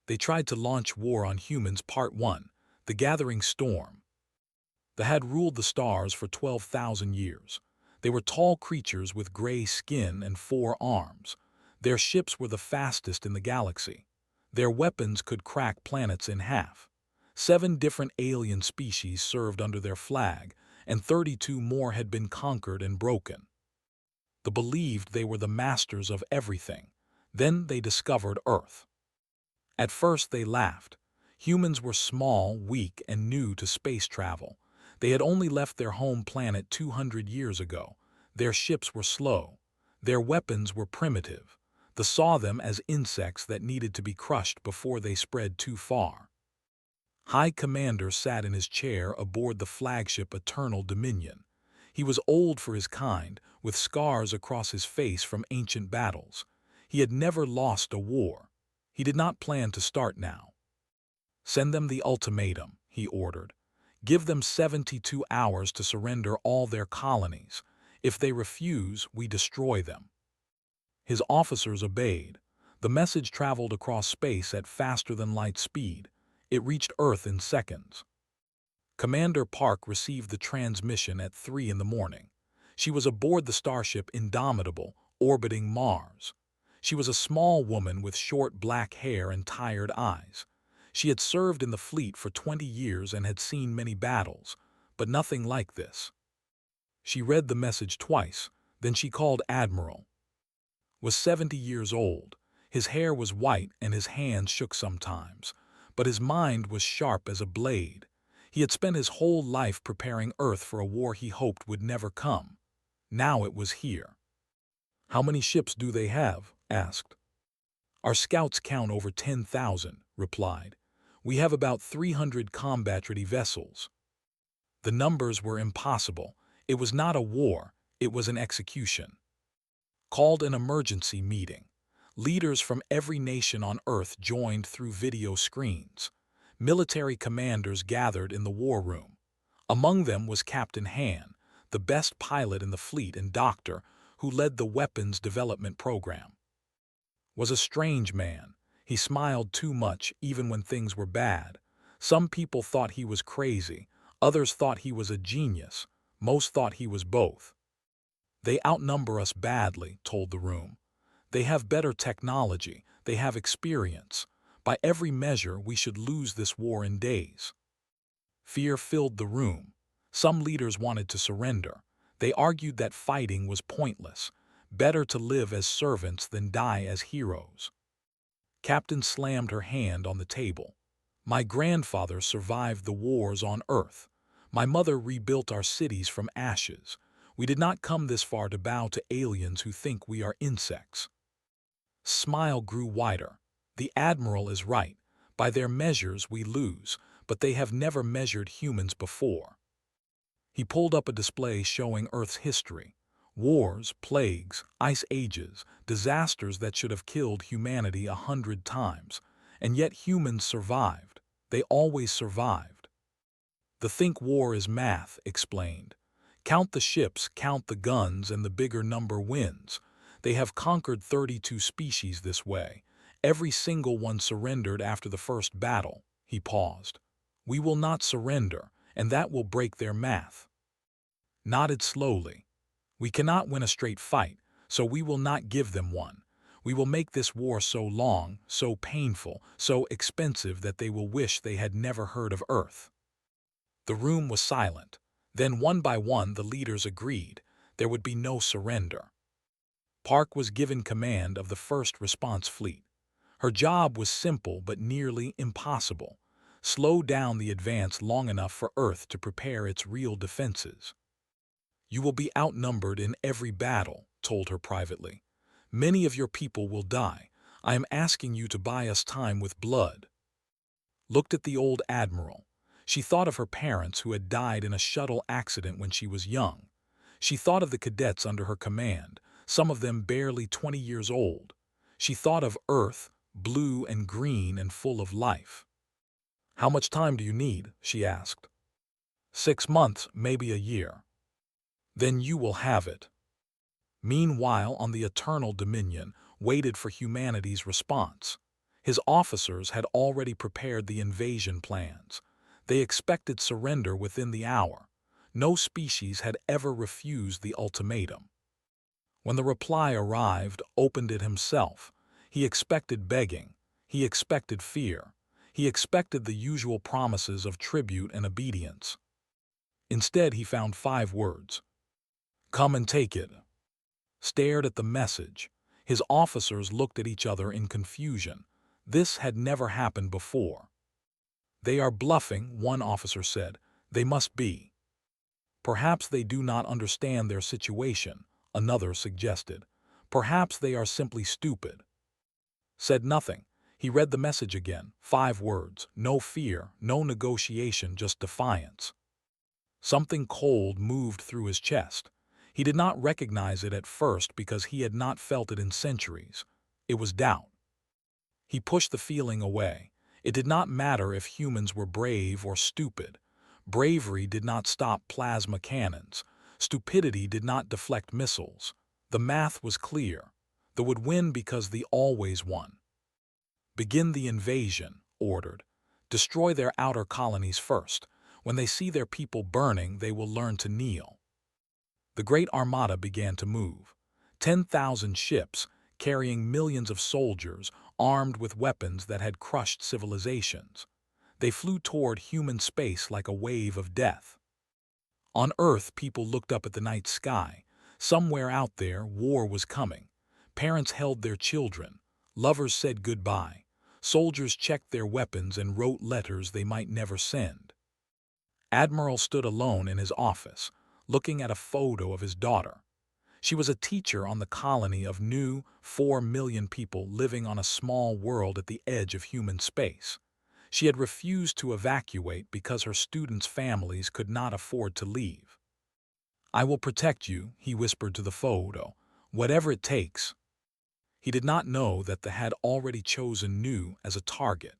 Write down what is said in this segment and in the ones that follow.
They tried to launch war on humans. Part 1. The Gathering Storm. They had ruled the stars for 12,000 years. They were tall creatures with gray skin and 4 arms. Their ships were the fastest in the galaxy. Their weapons could crack planets in half. 7 different alien species served under their flag, and 32 more had been conquered and broken. They believed they were the masters of everything. Then they discovered Earth. At first they laughed. Humans were small, weak, and new to space travel. They had only left their home planet 200 years ago. Their ships were slow. Their weapons were primitive. They saw them as insects that needed to be crushed before they spread too far. High Commander sat in his chair aboard the flagship Eternal Dominion. He was old for his kind, with scars across his face from ancient battles. He had never lost a war. He did not plan to start now. "Send them the ultimatum," he ordered. "Give them 72 hours to surrender all their colonies. If they refuse, we destroy them." His officers obeyed. The message traveled across space at faster-than-light speed. It reached Earth in seconds. Commander Park received the transmission at 3 in the morning. She was aboard the starship Indomitable, orbiting Mars. She was a small woman with short black hair and tired eyes. She had served in the fleet for 20 years and had seen many battles, but nothing like this. She read the message twice, then she called Admiral. Was 70 years old. His hair was white and his hands shook sometimes, but his mind was sharp as a blade. He had spent his whole life preparing Earth for a war he hoped would never come. Now it was here. "How many ships do they have?" asked. "Our scouts count over 10,000, replied. "We have about 300 combat-ready vessels." The numbers were impossible. It was not a war, it was an execution. Called an emergency meeting. Leaders from every nation on Earth joined through video screens. Military commanders gathered in the war room. Among them was Captain Han, the best pilot in the fleet and doctor who led the weapons development program. Was a strange man. He smiled too much even when things were bad. Some people thought he was crazy. Others thought he was a genius. Most thought he was both. "They outnumber us badly," told the room. "They have better technology. They have experience. By every measure, we should lose this war in days." Fear filled the room. Some leaders wanted to surrender. They argued that fighting was pointless. Better to live as servants than die as heroes. Captain slammed her hand on the table. "My grandfather survived the wars on Earth. My mother rebuilt our cities from ashes. We did not come this far to bow to aliens who think we are insects." Smile grew wider. "The Admiral is right. By their measures we lose, but they have never measured humans before." He pulled up a display showing Earth's history. Wars, plagues, ice ages, disasters that should have killed humanity 100 times. And yet humans survived. They always survived. "The think war is math," explained. "Count the ships, count the guns, and the bigger number wins. They have conquered 32 species this way. Every single one surrendered after the first battle." He paused. "We will not surrender, and that will break their math." Nodded slowly. "We cannot win a straight fight, so we will not give them one. We will make this war so long, so painful, so expensive that they will wish they had never heard of Earth." The room was silent. Then one by one the leaders agreed. There would be no surrender. Park was given command of the First Response Fleet. Her job was simple but nearly impossible. Slow down the advance long enough for Earth to prepare its real defenses. "You will be outnumbered in every battle," told her privately. "Many of your people will die. I am asking you to buy us time with blood." Looked at the old Admiral. She thought of her parents who had died in a shuttle accident when she was young. She thought of the cadets under her command, some of them barely 20 years old. She thought of Earth, blue and green and full of life. "How much time do you need?" she asked. 6 months, maybe a year." "Then you will have it." Meanwhile, on the Eternal Dominion, waited for humanity's response. His officers had already prepared the invasion plans. They expected surrender within the hour. No species had ever refused the ultimatum. When the reply arrived, opened it himself. He expected begging. He expected fear. He expected the usual promises of tribute and obedience. Instead, he found 5 words. "Come and take it." Stared at the message. His officers looked at each other in confusion. This had never happened before. "They are bluffing," one officer said. "They must be." "Perhaps they do not understand their situation," another suggested. "Perhaps they are simply stupid." Said nothing. He read the message again. 5 words. No fear, no negotiation, just defiance. Something cold moved through his chest. He did not recognize it at first because he had not felt it in centuries. It was doubt. He pushed the feeling away. It did not matter if humans were brave or stupid. Bravery did not stop plasma cannons. Stupidity did not deflect missiles. The math was clear. They would win because they always won. "Begin the invasion," ordered. "Destroy their outer colonies first. When they see their people burning, they will learn to kneel." The great armada began to move. 10,000 ships, carrying millions of soldiers, armed with weapons that had crushed civilizations. They flew toward human space like a wave of death. On Earth, people looked up at the night sky. Somewhere out there, war was coming. Parents held their children. Lovers said goodbye. Soldiers checked their weapons and wrote letters they might never send. Admiral stood alone in his office, looking at a photo of his daughter. She was a teacher on the colony of new 4 million people living on a small world at the edge of human space. She had refused to evacuate because her students' families could not afford to leave. "I will protect you," he whispered to the photo, "whatever it takes." He did not know that they had already chosen Nu as a target.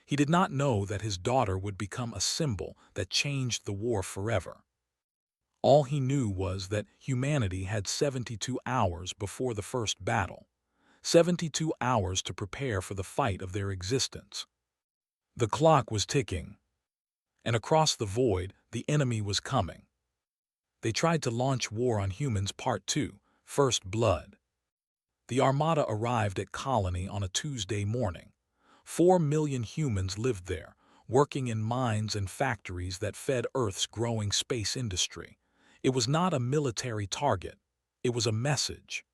He did not know that his daughter would become a symbol that changed the war forever. All he knew was that humanity had 72 hours before the first battle. 72 hours to prepare for the fight of their existence. The clock was ticking, and across the void, the enemy was coming. They tried to launch War on Humans Part 2, First Blood. The Armada arrived at Colony on a Tuesday morning. 4 million humans lived there, working in mines and factories that fed Earth's growing space industry. It was not a military target. It was a message.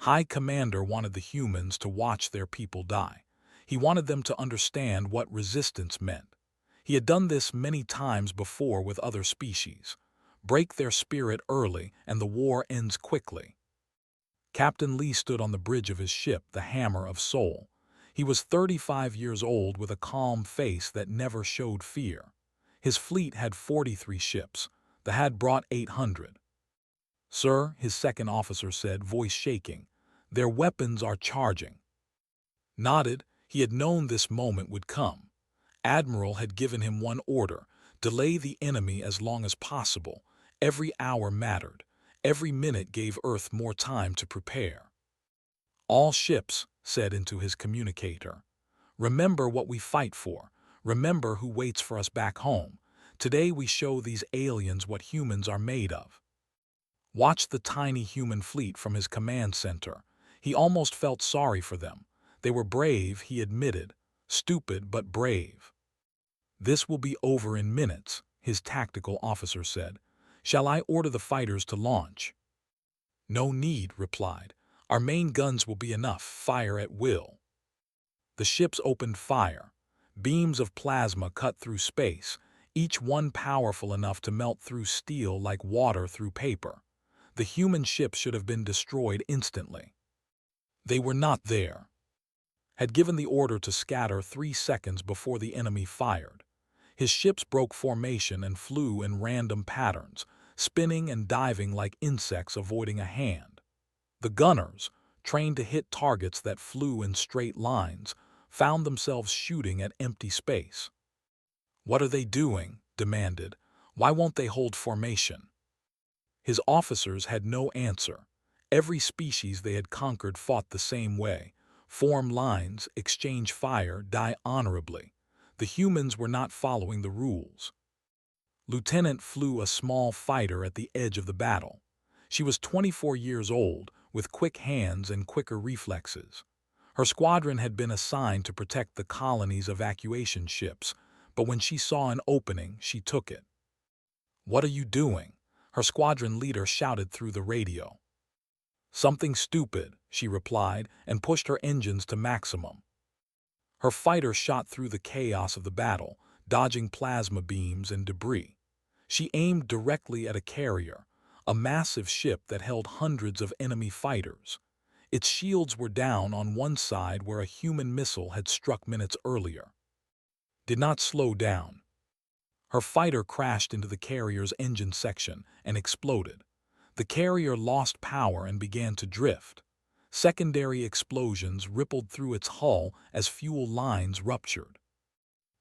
High Commander wanted the humans to watch their people die. He wanted them to understand what resistance meant. He had done this many times before with other species. Break their spirit early and the war ends quickly. Captain Lee stood on the bridge of his ship, the Hammer of Soul. He was 35 years old with a calm face that never showed fear. His fleet had 43 ships. They had brought 800. "Sir," his second officer said, voice shaking, "their weapons are charging." Nodded. He had known this moment would come. Admiral had given him one order: delay the enemy as long as possible. Every hour mattered. Every minute gave Earth more time to prepare. "All ships," said into his communicator, "remember what we fight for. Remember who waits for us back home. Today we show these aliens what humans are made of." Watched the tiny human fleet from his command center. He almost felt sorry for them. They were brave, he admitted. Stupid, but brave. "This will be over in minutes," his tactical officer said. "Shall I order the fighters to launch?" "No need," replied. "Our main guns will be enough. Fire at will." The ships opened fire. Beams of plasma cut through space, each one powerful enough to melt through steel like water through paper. The human ships should have been destroyed instantly. They were not there. Had given the order to scatter 3 seconds before the enemy fired. His ships broke formation and flew in random patterns, spinning and diving like insects avoiding a hand. The gunners, trained to hit targets that flew in straight lines, found themselves shooting at empty space. "What are they doing?" demanded. "Why won't they hold formation?" His officers had no answer. Every species they had conquered fought the same way. form lines, exchange fire, die honorably. The humans were not following the rules. Lieutenant flew a small fighter at the edge of the battle. She was 24 years old, with quick hands and quicker reflexes. Her squadron had been assigned to protect the colony's evacuation ships, but when she saw an opening, she took it. "What are you doing?" her squadron leader shouted through the radio. "Something stupid," she replied, and pushed her engines to maximum. Her fighter shot through the chaos of the battle, dodging plasma beams and debris. She aimed directly at a carrier, a massive ship that held hundreds of enemy fighters. Its shields were down on one side where a human missile had struck minutes earlier. Did not slow down. Her fighter crashed into the carrier's engine section and exploded. The carrier lost power and began to drift. Secondary explosions rippled through its hull as fuel lines ruptured.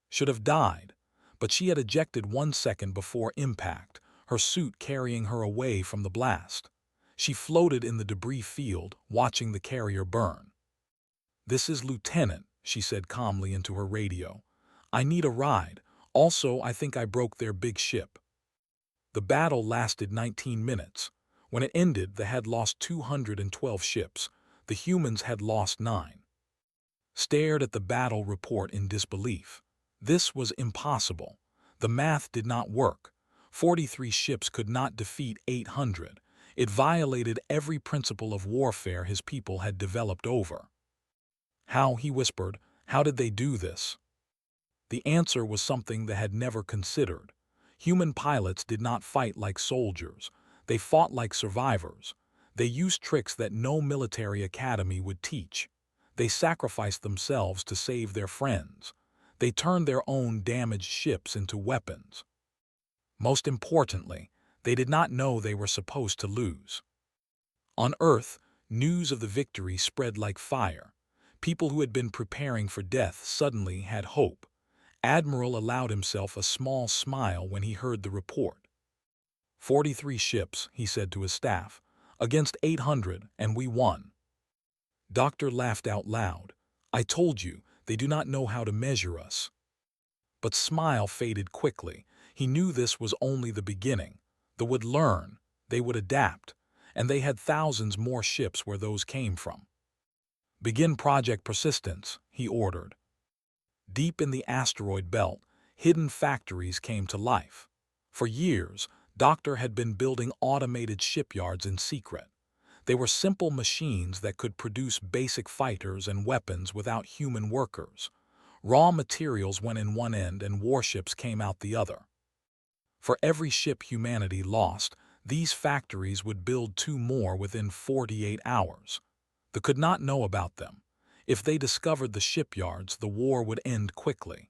Should have died, but she had ejected 1 second before impact, her suit carrying her away from the blast. She floated in the debris field, watching the carrier burn. "This is Lieutenant," she said calmly into her radio. "I need a ride. Also, I think I broke their big ship." The battle lasted 19 minutes. When it ended, they had lost 212 ships. The humans had lost 9. Stared at the battle report in disbelief. This was impossible. The math did not work. 43 ships could not defeat 800. It violated every principle of warfare his people had developed over. "How?" he whispered. "How did they do this?" The answer was something they had never considered. Human pilots did not fight like soldiers. They fought like survivors. They used tricks that no military academy would teach. They sacrificed themselves to save their friends. They turned their own damaged ships into weapons. Most importantly, they did not know they were supposed to lose. On Earth, news of the victory spread like fire. People who had been preparing for death suddenly had hope. Admiral allowed himself a small smile when he heard the report. 43 ships, he said to his staff, against 800, and we won. Doctor laughed out loud. "I told you, they do not know how to measure us." But smile faded quickly. He knew this was only the beginning. They would learn, they would adapt, and they had thousands more ships where those came from. "Begin Project Persistence," he ordered. Deep in the asteroid belt, hidden factories came to life. For years, Doctor had been building automated shipyards in secret. They were simple machines that could produce basic fighters and weapons without human workers. Raw materials went in one end and warships came out the other. For every ship humanity lost, these factories would build 2 more within 48 hours. They could not know about them. If they discovered the shipyards, the war would end quickly.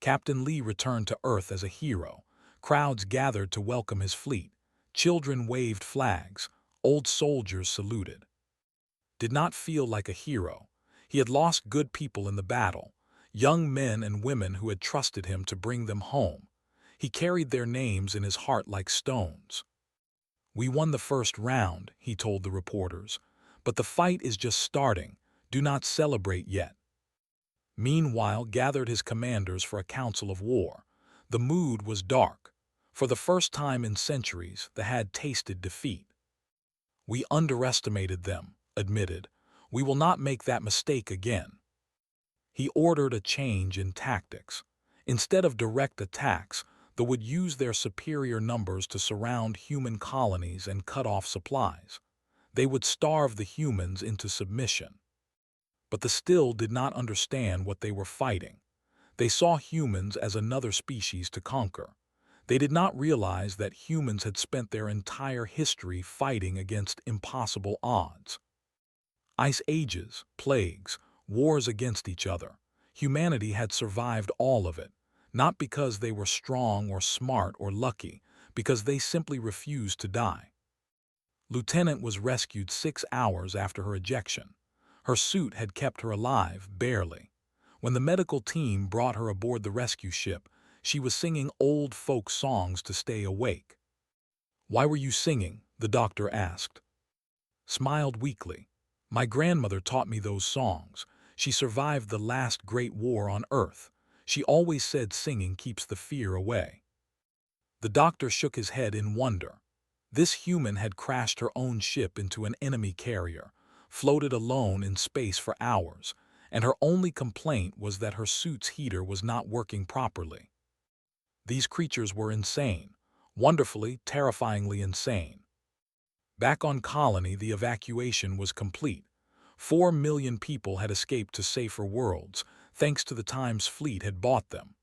Captain Lee returned to Earth as a hero. Crowds gathered to welcome his fleet. Children waved flags. Old soldiers saluted. Did not feel like a hero. He had lost good people in the battle, young men and women who had trusted him to bring them home. He carried their names in his heart like stones. "We won the first round," he told the reporters, "but the fight is just starting. Do not celebrate yet." Meanwhile, gathered his commanders for a council of war. The mood was dark. For the first time in centuries, they had tasted defeat. "We underestimated them," admitted. "We will not make that mistake again." He ordered a change in tactics. Instead of direct attacks, they would use their superior numbers to surround human colonies and cut off supplies. They would starve the humans into submission. But they still did not understand what they were fighting. They saw humans as another species to conquer. They did not realize that humans had spent their entire history fighting against impossible odds. Ice ages, plagues, wars against each other. Humanity had survived all of it, not because they were strong or smart or lucky, because they simply refused to die. Lieutenant was rescued 6 hours after her ejection. Her suit had kept her alive, barely. When the medical team brought her aboard the rescue ship, she was singing old folk songs to stay awake. "Why were you singing?" the doctor asked. Smiled weakly. My grandmother taught me those songs. She survived the last great war on Earth. She always said singing keeps the fear away. The doctor shook his head in wonder. This human had crashed her own ship into an enemy carrier, floated alone in space for hours, and her only complaint was that her suit's heater was not working properly. These creatures were insane, wonderfully, terrifyingly insane. Back on Colony, the evacuation was complete. 4 million people had escaped to safer worlds, thanks to the times fleet had bought them.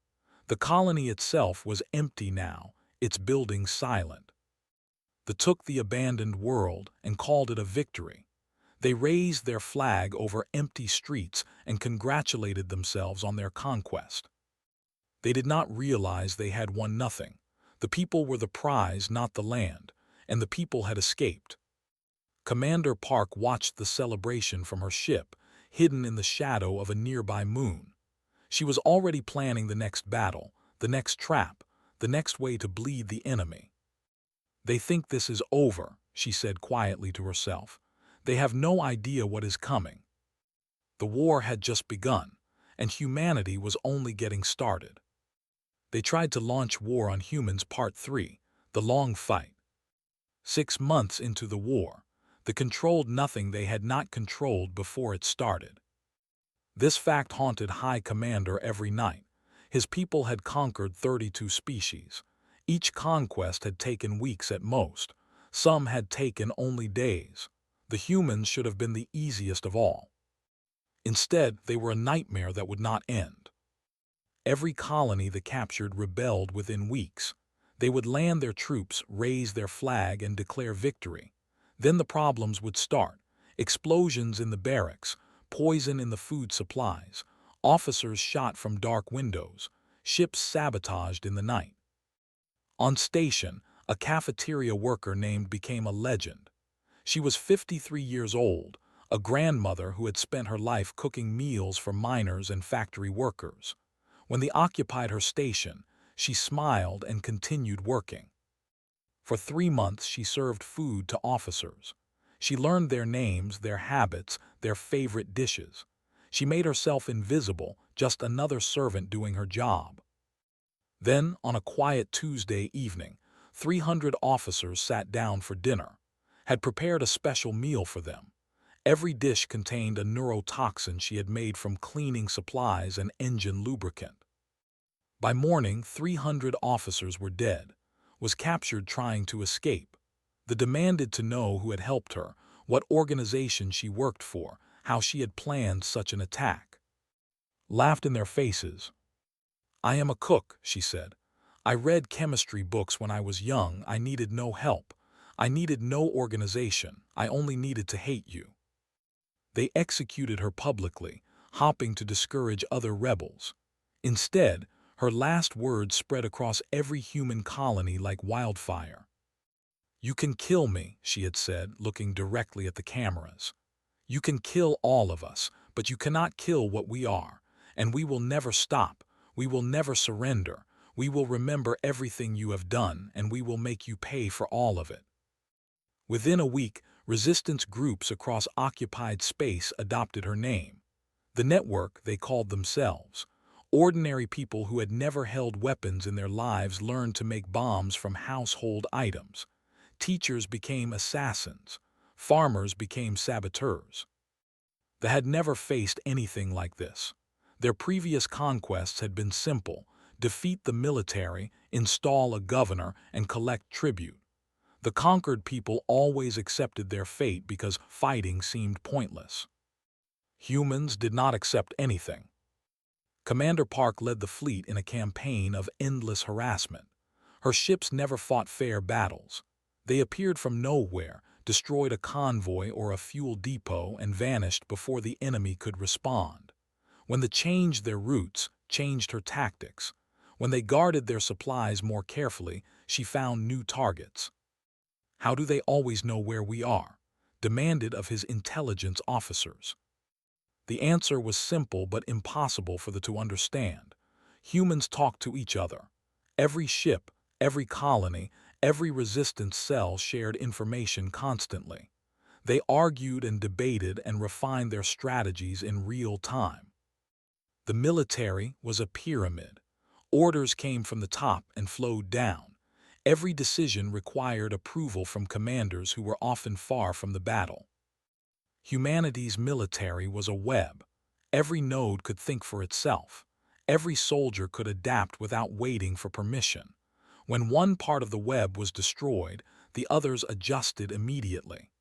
The colony itself was empty now, its buildings silent. They took the abandoned world and called it a victory. They raised their flag over empty streets and congratulated themselves on their conquest. They did not realize they had won nothing. The people were the prize, not the land, and the people had escaped. Commander Park watched the celebration from her ship, hidden in the shadow of a nearby moon. She was already planning the next battle, the next trap, the next way to bleed the enemy. "They think this is over," she said quietly to herself. "They have no idea what is coming." The war had just begun, and humanity was only getting started. They tried to launch War on Humans Part 3, The Long Fight. 6 months into the war, they controlled nothing they had not controlled before it started. This fact haunted High Commander every night. His people had conquered 32 species. Each conquest had taken weeks at most. Some had taken only days. The humans should have been the easiest of all. Instead, they were a nightmare that would not end. Every colony they captured rebelled within weeks. They would land their troops, raise their flag, and declare victory. Then the problems would start. Explosions in the barracks, poison in the food supplies, officers shot from dark windows, ships sabotaged in the night. On station, a cafeteria worker named became a legend. She was 53 years old, a grandmother who had spent her life cooking meals for miners and factory workers. When they occupied her station, she smiled and continued working. For 3 months she served food to officers. She learned their names, their habits, their favorite dishes. She made herself invisible, just another servant doing her job. Then, on a quiet Tuesday evening, 300 officers sat down for dinner, had prepared a special meal for them. Every dish contained a neurotoxin she had made from cleaning supplies and engine lubricant. By morning, 300 officers were dead, was captured trying to escape. They demanded to know who had helped her, what organization she worked for, how she had planned such an attack. Laughed in their faces. "I am a cook," she said. "I read chemistry books when I was young. I needed no help. I needed no organization. I only needed to hate you." They executed her publicly, hoping to discourage other rebels. Instead, her last words spread across every human colony like wildfire. "You can kill me," she had said, looking directly at the cameras. "You can kill all of us, but you cannot kill what we are, and we will never stop. We will never surrender. We will remember everything you have done, and we will make you pay for all of it." Within a week, resistance groups across occupied space adopted her name. The network, they called themselves. Ordinary people who had never held weapons in their lives learned to make bombs from household items. Teachers became assassins. Farmers became saboteurs. They had never faced anything like this. Their previous conquests had been simple: defeat the military, install a governor, and collect tribute. The conquered people always accepted their fate because fighting seemed pointless. Humans did not accept anything. Commander Park led the fleet in a campaign of endless harassment. Her ships never fought fair battles. They appeared from nowhere, destroyed a convoy or a fuel depot, and vanished before the enemy could respond. When they changed their routes, changed her tactics. When they guarded their supplies more carefully, she found new targets. "How do they always know where we are?" demanded of his intelligence officers. The answer was simple but impossible for them to understand. Humans talk to each other. Every ship, every colony, every resistance cell shared information constantly. They argued and debated and refined their strategies in real time. The military was a pyramid. Orders came from the top and flowed down. Every decision required approval from commanders who were often far from the battle. Humanity's military was a web. Every node could think for itself. Every soldier could adapt without waiting for permission. When one part of the web was destroyed, the others adjusted immediately.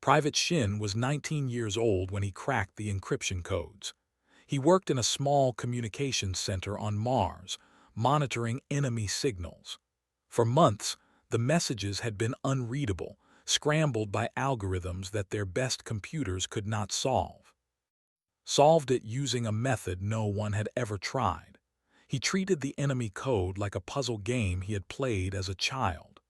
Private Shin was 19 years old when he cracked the encryption codes. He worked in a small communications center on Mars, monitoring enemy signals. For months, the messages had been unreadable, scrambled by algorithms that their best computers could not solve. Solved it using a method no one had ever tried. He treated the enemy code like a puzzle game he had played as a child.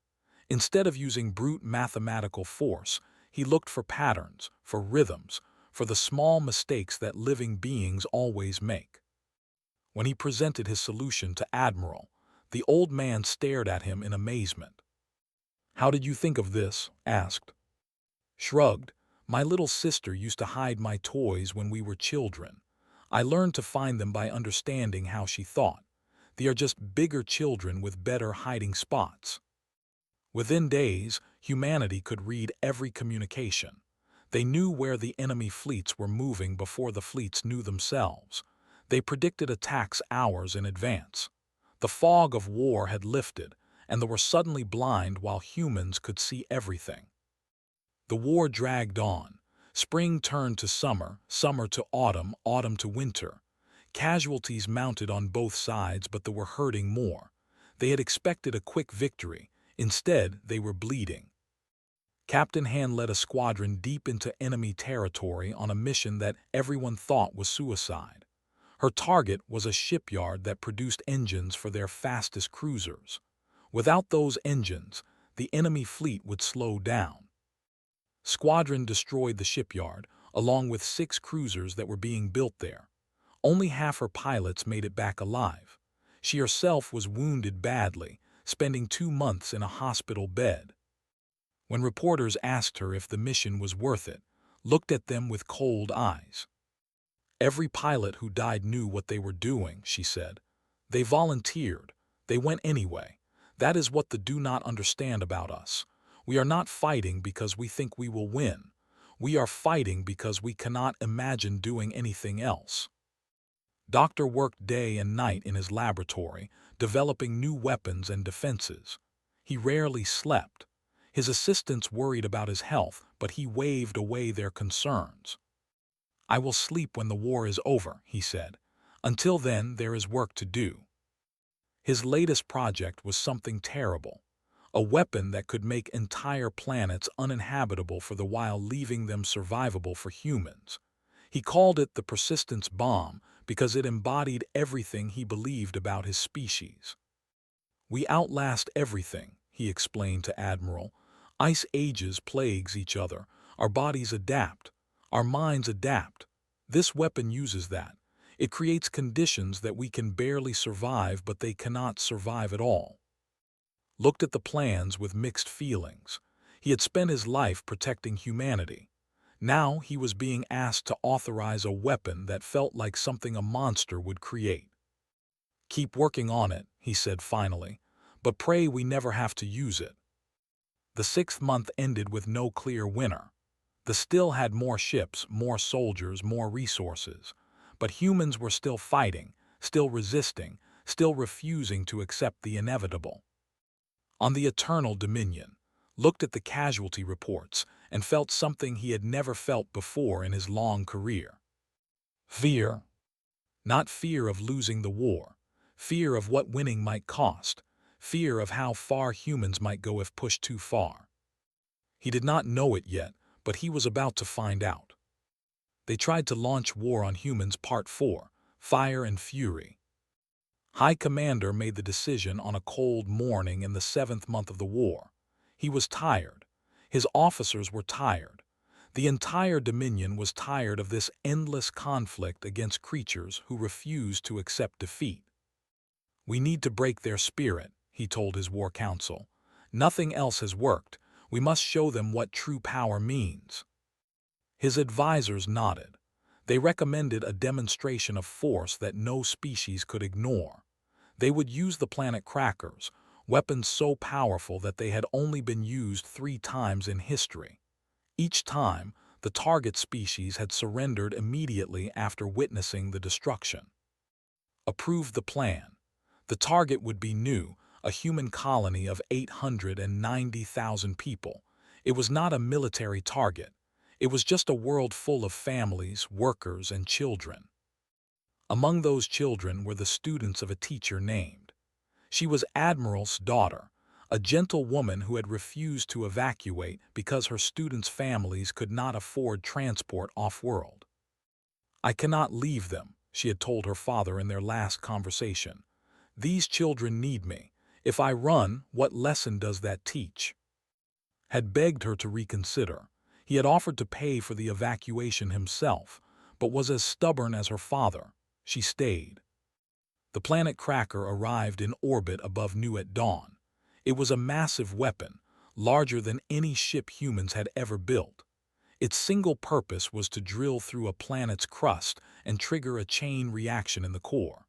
Instead of using brute mathematical force, he looked for patterns, for rhythms, for the small mistakes that living beings always make. When he presented his solution to Admiral, the old man stared at him in amazement. "How did you think of this?" asked. Shrugged. "My little sister used to hide my toys when we were children. I learned to find them by understanding how she thought. They are just bigger children with better hiding spots." Within days, humanity could read every communication. They knew where the enemy fleets were moving before the fleets knew themselves. They predicted attacks hours in advance. The fog of war had lifted, and they were suddenly blind while humans could see everything. The war dragged on. Spring turned to summer, summer to autumn, autumn to winter. Casualties mounted on both sides, but they were hurting more. They had expected a quick victory. Instead, they were bleeding. Captain Han led a squadron deep into enemy territory on a mission that everyone thought was suicide. Her target was a shipyard that produced engines for their fastest cruisers. Without those engines, the enemy fleet would slow down. Squadron destroyed the shipyard, along with 6 cruisers that were being built there. Only half her pilots made it back alive. She herself was wounded badly, spending 2 months in a hospital bed. When reporters asked her if the mission was worth it, looked at them with cold eyes. "Every pilot who died knew what they were doing," she said. "They volunteered. They went anyway. That is what they do not understand about us. We are not fighting because we think we will win. We are fighting because we cannot imagine doing anything else." Doctor worked day and night in his laboratory, developing new weapons and defenses. He rarely slept. His assistants worried about his health, but he waved away their concerns. "I will sleep when the war is over," he said. "Until then, there is work to do." His latest project was something terrible. A weapon that could make entire planets uninhabitable for the while leaving them survivable for humans. He called it the Persistence Bomb because it embodied everything he believed about his species. "We outlast everything," he explained to Admiral. "Ice ages plagues each other. Our bodies adapt. Our minds adapt. This weapon uses that. It creates conditions that we can barely survive, but they cannot survive at all." Looked at the plans with mixed feelings. He had spent his life protecting humanity. Now he was being asked to authorize a weapon that felt like something a monster would create. "Keep working on it," he said finally, "but pray we never have to use it." The 6th month ended with no clear winner. The still had more ships, more soldiers, more resources. But humans were still fighting, still resisting, still refusing to accept the inevitable. On the Eternal Dominion, looked at the casualty reports and felt something he had never felt before in his long career. Fear. Not fear of losing the war, fear of what winning might cost, fear of how far humans might go if pushed too far. He did not know it yet, but he was about to find out. They tried to launch War on Humans Part 4, Fire and Fury. High Commander made the decision on a cold morning in the 7th month of the war. He was tired. His officers were tired. The entire Dominion was tired of this endless conflict against creatures who refused to accept defeat. "We need to break their spirit," he told his war council. "Nothing else has worked. We must show them what true power means." His advisors nodded. They recommended a demonstration of force that no species could ignore. They would use the planet crackers, weapons so powerful that they had only been used 3 times in history. Each time, the target species had surrendered immediately after witnessing the destruction. Approved the plan. The target would be new, a human colony of 890,000 people. It was not a military target. It was just a world full of families, workers, and children. Among those children were the students of a teacher named. She was Admiral's daughter, a gentle woman who had refused to evacuate because her students' families could not afford transport off-world. "I cannot leave them," she had told her father in their last conversation. "These children need me. If I run, what lesson does that teach?" Had begged her to reconsider. He had offered to pay for the evacuation himself, but was as stubborn as her father. She stayed. The planet Cracker arrived in orbit above Nu at dawn. It was a massive weapon, larger than any ship humans had ever built. Its single purpose was to drill through a planet's crust and trigger a chain reaction in the core.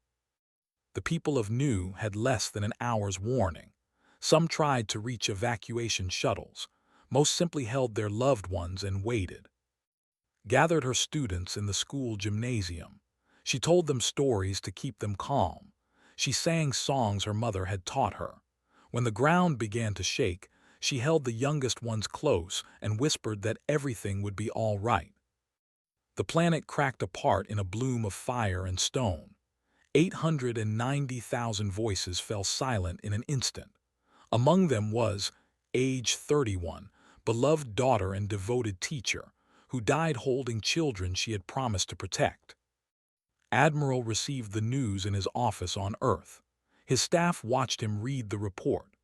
The people of Nu had less than an hour's warning. Some tried to reach evacuation shuttles. Most simply held their loved ones and waited. Gathered her students in the school gymnasium. She told them stories to keep them calm. She sang songs her mother had taught her. When the ground began to shake, she held the youngest ones close and whispered that everything would be all right. The planet cracked apart in a bloom of fire and stone. 890,000 voices fell silent in an instant. Among them was, age 31, beloved daughter and devoted teacher, who died holding children she had promised to protect. Admiral received the news in his office on Earth. His staff watched him read the report.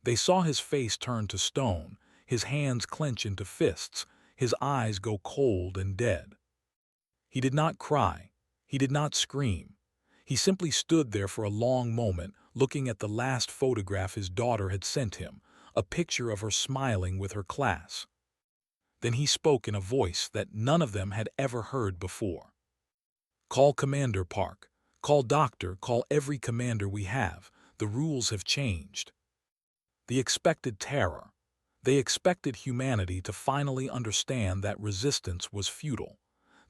They saw his face turn to stone, his hands clench into fists, his eyes go cold and dead. He did not cry. He did not scream. He simply stood there for a long moment, looking at the last photograph his daughter had sent him, a picture of her smiling with her class. Then he spoke in a voice that none of them had ever heard before. "Call Commander Park. Call Doctor. Call every commander we have. The rules have changed." The expected terror. They expected humanity to finally understand that resistance was futile.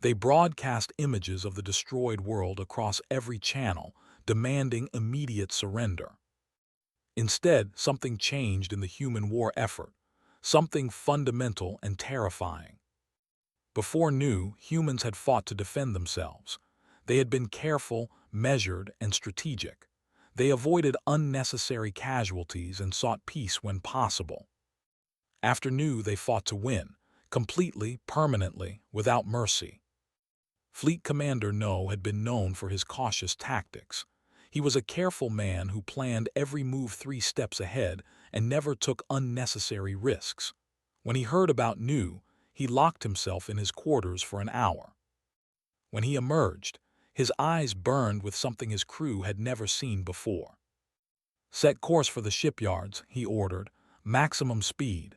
They broadcast images of the destroyed world across every channel, demanding immediate surrender. Instead, something changed in the human war effort, something fundamental and terrifying. Before Nu, humans had fought to defend themselves. They had been careful, measured, and strategic. They avoided unnecessary casualties and sought peace when possible. After Nu, they fought to win, completely, permanently, without mercy. Fleet Commander No had been known for his cautious tactics. He was a careful man who planned every move 3 steps ahead and never took unnecessary risks. When he heard about Nu, he locked himself in his quarters for an hour. When he emerged, his eyes burned with something his crew had never seen before. "Set course for the shipyards," he ordered. "Maximum speed."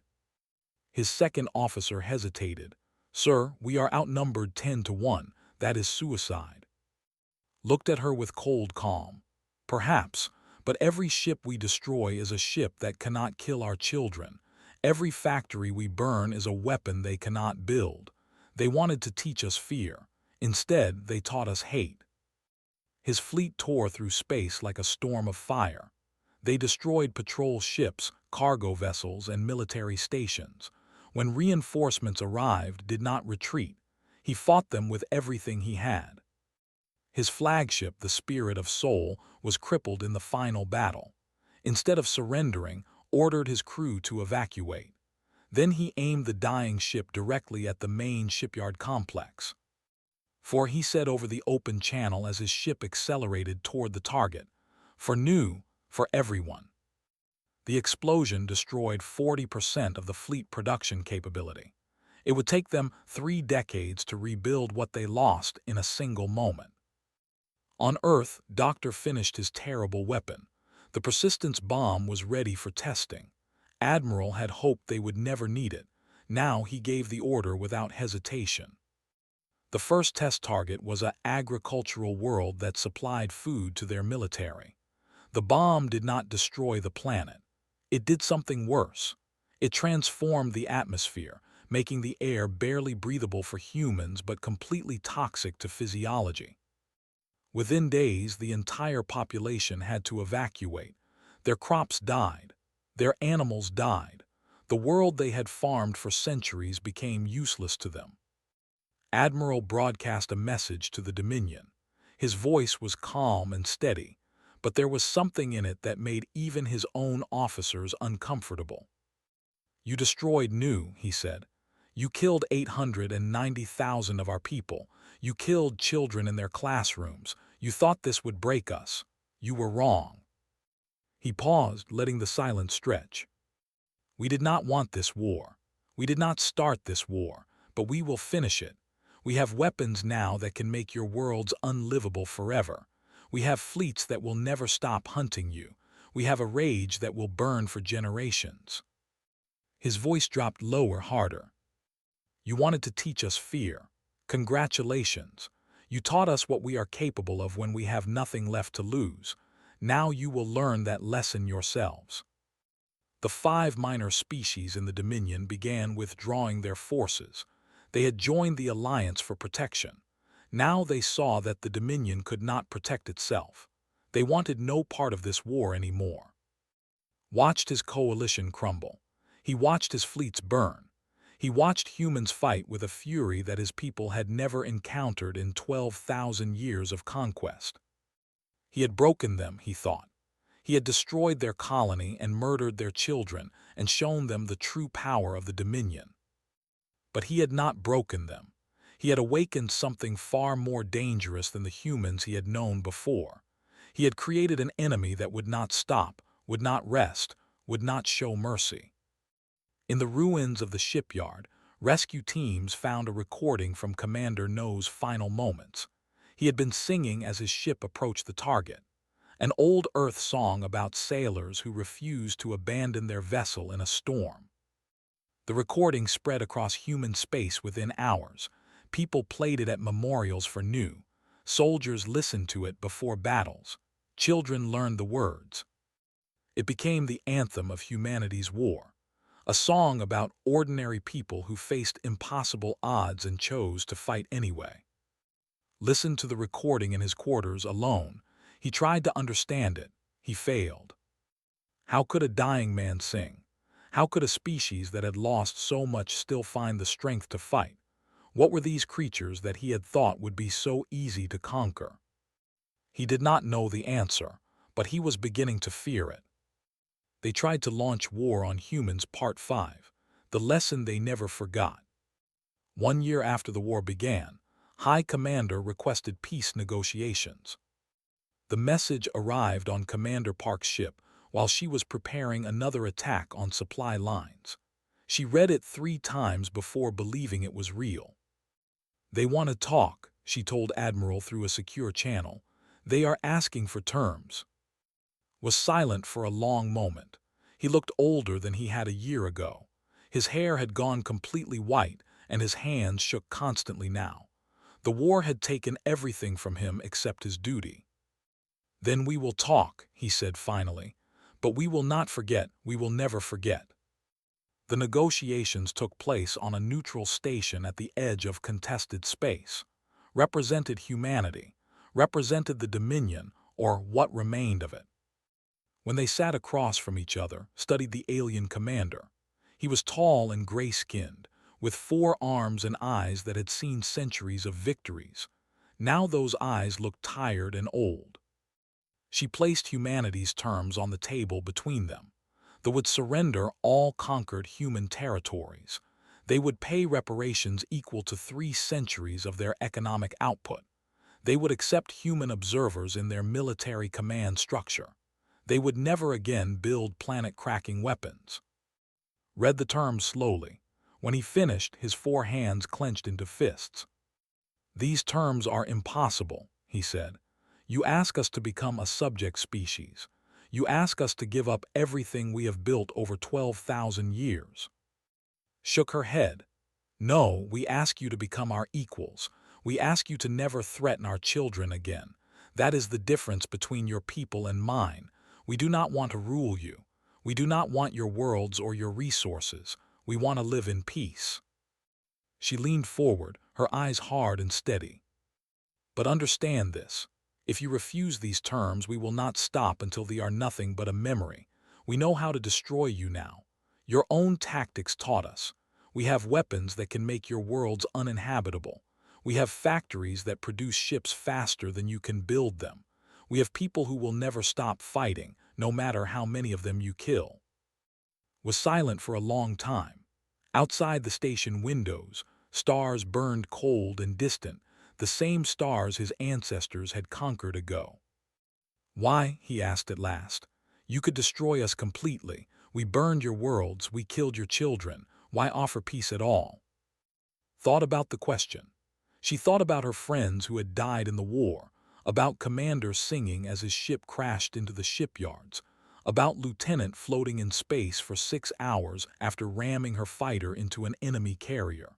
His second officer hesitated. "Sir, we are outnumbered 10-1. That is suicide." Looked at her with cold calm. "Perhaps, but every ship we destroy is a ship that cannot kill our children. Every factory we burn is a weapon they cannot build. They wanted to teach us fear. Instead, they taught us hate." His fleet tore through space like a storm of fire. They destroyed patrol ships, cargo vessels, and military stations. When reinforcements arrived, did not retreat. He fought them with everything he had. His flagship, the Spirit of Soul, was crippled in the final battle. Instead of surrendering, ordered his crew to evacuate. Then he aimed the dying ship directly at the main shipyard complex. "For," he said over the open channel as his ship accelerated toward the target, "for Nu, for everyone." The explosion destroyed 40% of the fleet production capability. It would take them 3 decades to rebuild what they lost in a single moment. On Earth, Doctor finished his terrible weapon. The Persistence bomb was ready for testing. Admiral had hoped they would never need it. Now he gave the order without hesitation. The first test target was an agricultural world that supplied food to their military. The bomb did not destroy the planet. It did something worse. It transformed the atmosphere, making the air barely breathable for humans but completely toxic to physiology. Within days, the entire population had to evacuate. Their crops died. Their animals died. The world they had farmed for centuries became useless to them. Admiral broadcast a message to the Dominion. His voice was calm and steady, but there was something in it that made even his own officers uncomfortable. "You destroyed Nu," he said. "You killed 890,000 of our people. You killed children in their classrooms. You thought this would break us. You were wrong." He paused, letting the silence stretch. "We did not want this war. We did not start this war, but we will finish it. We have weapons now that can make your worlds unlivable forever. We have fleets that will never stop hunting you. We have a rage that will burn for generations." His voice dropped lower, harder. "You wanted to teach us fear. Congratulations. You taught us what we are capable of when we have nothing left to lose. Now you will learn that lesson yourselves." The 5 minor species in the Dominion began withdrawing their forces. They had joined the Alliance for protection. Now they saw that the Dominion could not protect itself. They wanted no part of this war anymore. Watched his coalition crumble. He watched his fleets burn. He watched humans fight with a fury that his people had never encountered in 12,000 years of conquest. He had broken them, he thought. He had destroyed their colony and murdered their children and shown them the true power of the Dominion. But he had not broken them. He had awakened something far more dangerous than the humans he had known before. He had created an enemy that would not stop, would not rest, would not show mercy. In the ruins of the shipyard, rescue teams found a recording from Commander No's final moments. He had been singing as his ship approached the target. An old Earth song about sailors who refused to abandon their vessel in a storm. The recording spread across human space within hours. People played it at memorials for Nu. Soldiers listened to it before battles. Children learned the words. It became the anthem of humanity's war. A song about ordinary people who faced impossible odds and chose to fight anyway. Listened to the recording in his quarters alone. He tried to understand it. He failed. How could a dying man sing? How could a species that had lost so much still find the strength to fight? What were these creatures that he had thought would be so easy to conquer? He did not know the answer, but he was beginning to fear it. They tried to launch war on humans, Part 5, the lesson they never forgot. 1 year after the war began, High Commander requested peace negotiations. The message arrived on Commander Park's ship while she was preparing another attack on supply lines. She read it 3 times before believing it was real. "They want to talk," she told Admiral through a secure channel. "They are asking for terms." Was silent for a long moment. He looked older than he had a year ago. His hair had gone completely white, and his hands shook constantly now. The war had taken everything from him except his duty. "Then we will talk," he said finally. "But we will not forget, we will never forget." The negotiations took place on a neutral station at the edge of contested space. Represented humanity, represented the Dominion, or what remained of it. When they sat across from each other, studied the alien commander. He was tall and gray-skinned, with 4 arms and eyes that had seen centuries of victories. Now those eyes looked tired and old. She placed humanity's terms on the table between them. They would surrender all conquered human territories. They would pay reparations equal to 3 centuries of their economic output. They would accept human observers in their military command structure. They would never again build planet-cracking weapons. Read the terms slowly. When he finished, his 4 hands clenched into fists. "These terms are impossible," he said. "You ask us to become a subject species. You ask us to give up everything we have built over 12,000 years. Shook her head. No, we ask you to become our equals. We ask you to never threaten our children again. That is the difference between your people and mine. We do not want to rule you. We do not want your worlds or your resources. We want to live in peace. She leaned forward, her eyes hard and steady. But understand this. If you refuse these terms, we will not stop until they are nothing but a memory. We know how to destroy you now. Your own tactics taught us. We have weapons that can make your worlds uninhabitable. We have factories that produce ships faster than you can build them. We have people who will never stop fighting, no matter how many of them you kill. Was silent for a long time. Outside the station windows, stars burned cold and distant, the same stars his ancestors had conquered ago. Why? He asked at last. You could destroy us completely. We burned your worlds, we killed your children. Why offer peace at all? Thought about the question. She thought about her friends who had died in the war, about Commander singing as his ship crashed into the shipyards, about Lieutenant floating in space for 6 hours after ramming her fighter into an enemy carrier.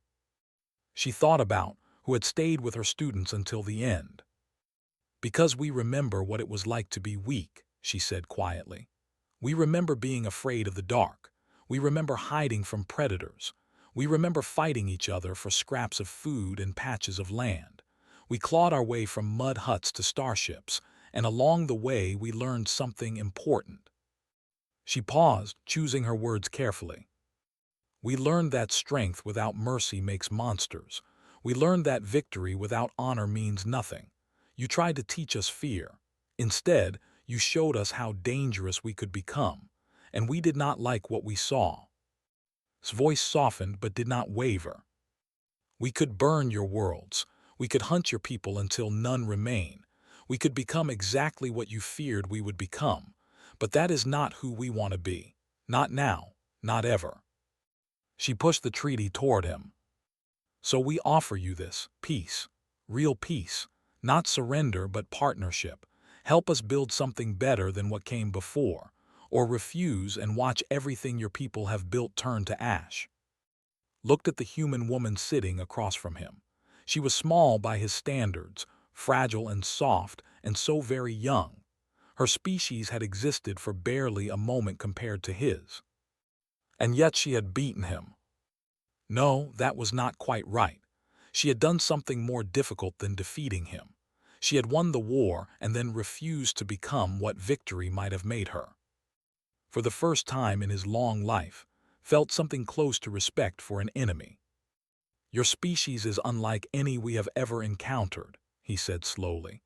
She thought about who had stayed with her students until the end. Because we remember what it was like to be weak, she said quietly. We remember being afraid of the dark. We remember hiding from predators. We remember fighting each other for scraps of food and patches of land. We clawed our way from mud huts to starships, and along the way we learned something important. She paused, choosing her words carefully. We learned that strength without mercy makes monsters. We learned that victory without honor means nothing. You tried to teach us fear. Instead, you showed us how dangerous we could become, and we did not like what we saw. His voice softened but did not waver. We could burn your worlds. We could hunt your people until none remain. We could become exactly what you feared we would become. But that is not who we want to be. Not now. Not ever. She pushed the treaty toward him. So we offer you this, peace. Real peace. Not surrender but partnership. Help us build something better than what came before. Or refuse and watch everything your people have built turn to ash. Looked at the human woman sitting across from him. She was small by his standards, fragile and soft, and so very young. Her species had existed for barely a moment compared to his. And yet she had beaten him. No, that was not quite right. She had done something more difficult than defeating him. She had won the war and then refused to become what victory might have made her. For the first time in his long life, felt something close to respect for an enemy. Your species is unlike any we have ever encountered, he said slowly.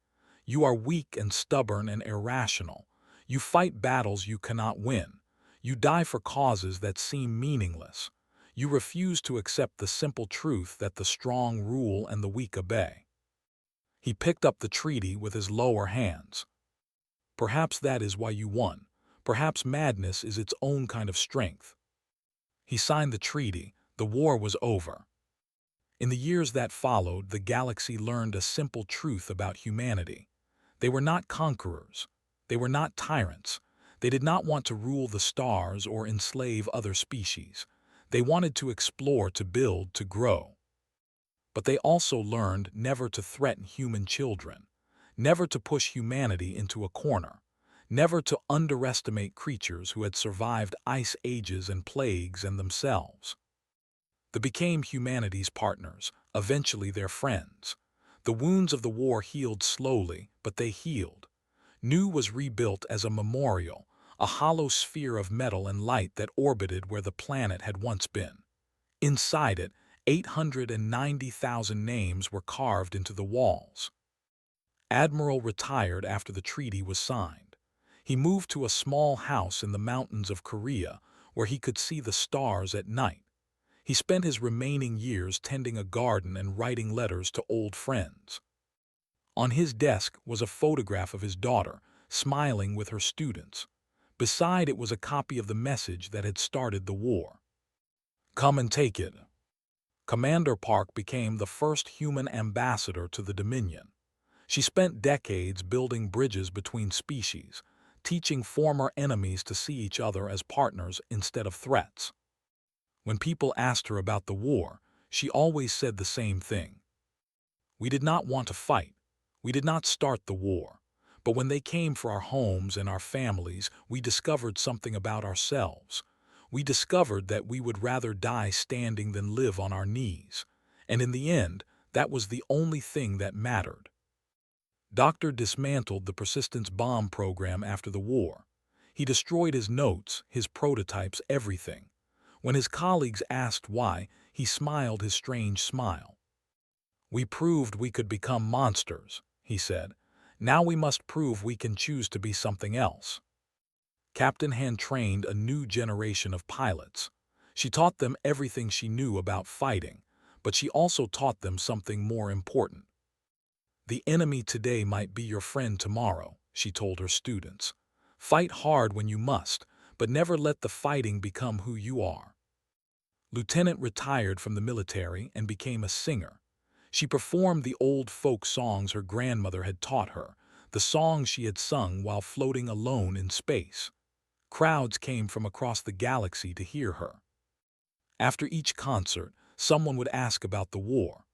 You are weak and stubborn and irrational. You fight battles you cannot win. You die for causes that seem meaningless. You refuse to accept the simple truth that the strong rule and the weak obey. He picked up the treaty with his lower hands. Perhaps that is why you won. Perhaps madness is its own kind of strength. He signed the treaty. The war was over. In the years that followed, the galaxy learned a simple truth about humanity. They were not conquerors. They were not tyrants. They did not want to rule the stars or enslave other species. They wanted to explore, to build, to grow. But they also learned never to threaten human children, never to push humanity into a corner, never to underestimate creatures who had survived ice ages and plagues and themselves. They became humanity's partners, eventually their friends. The wounds of the war healed slowly, but they healed. New was rebuilt as a memorial, a hollow sphere of metal and light that orbited where the planet had once been. Inside it, 890,000 names were carved into the walls. Admiral retired after the treaty was signed. He moved to a small house in the mountains of Korea where he could see the stars at night. He spent his remaining years tending a garden and writing letters to old friends. On his desk was a photograph of his daughter, smiling with her students. Beside it was a copy of the message that had started the war. Come and take it. Commander Park became the first human ambassador to the Dominion. She spent decades building bridges between species, teaching former enemies to see each other as partners instead of threats. When people asked her about the war, she always said the same thing. We did not want to fight. We did not start the war. But when they came for our homes and our families, we discovered something about ourselves. We discovered that we would rather die standing than live on our knees. And in the end, that was the only thing that mattered. Doctor dismantled the persistence bomb program after the war. He destroyed his notes, his prototypes, everything. When his colleagues asked why, he smiled his strange smile. We proved we could become monsters, he said. Now we must prove we can choose to be something else. Captain Han trained a new generation of pilots. She taught them everything she knew about fighting, but she also taught them something more important. The enemy today might be your friend tomorrow, she told her students. Fight hard when you must, but never let the fighting become who you are. Lieutenant retired from the military and became a singer. She performed the old folk songs her grandmother had taught her, the songs she had sung while floating alone in space. Crowds came from across the galaxy to hear her. After each concert, someone would ask about the war,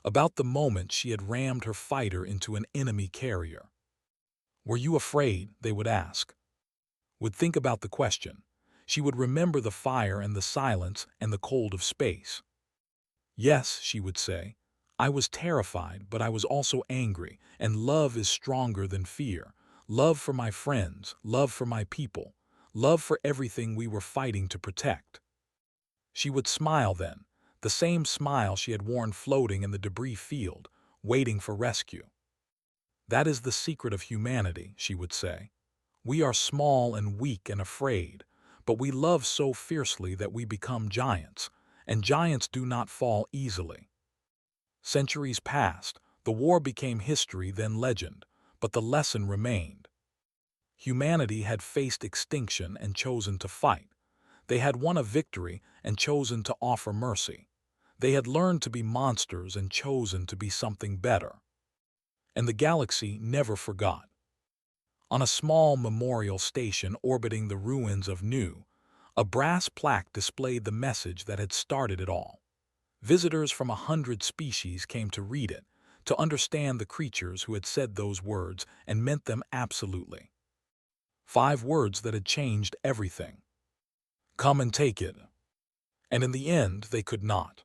about the moment she had rammed her fighter into an enemy carrier. Were you afraid? They would ask. Would think about the question. She would remember the fire and the silence and the cold of space. Yes, she would say. I was terrified, but I was also angry, and love is stronger than fear. Love for my friends, love for my people, love for everything we were fighting to protect. She would smile then, the same smile she had worn floating in the debris field, waiting for rescue. That is the secret of humanity, she would say. We are small and weak and afraid, but we love so fiercely that we become giants, and giants do not fall easily. Centuries passed, the war became history, then legend, but the lesson remained. Humanity had faced extinction and chosen to fight. They had won a victory and chosen to offer mercy. They had learned to be monsters and chosen to be something better. And the galaxy never forgot. On a small memorial station orbiting the ruins of Nu, a brass plaque displayed the message that had started it all. Visitors from 100 species came to read it, to understand the creatures who had said those words and meant them absolutely. 5 words that had changed everything. Come and take it. And in the end, they could not.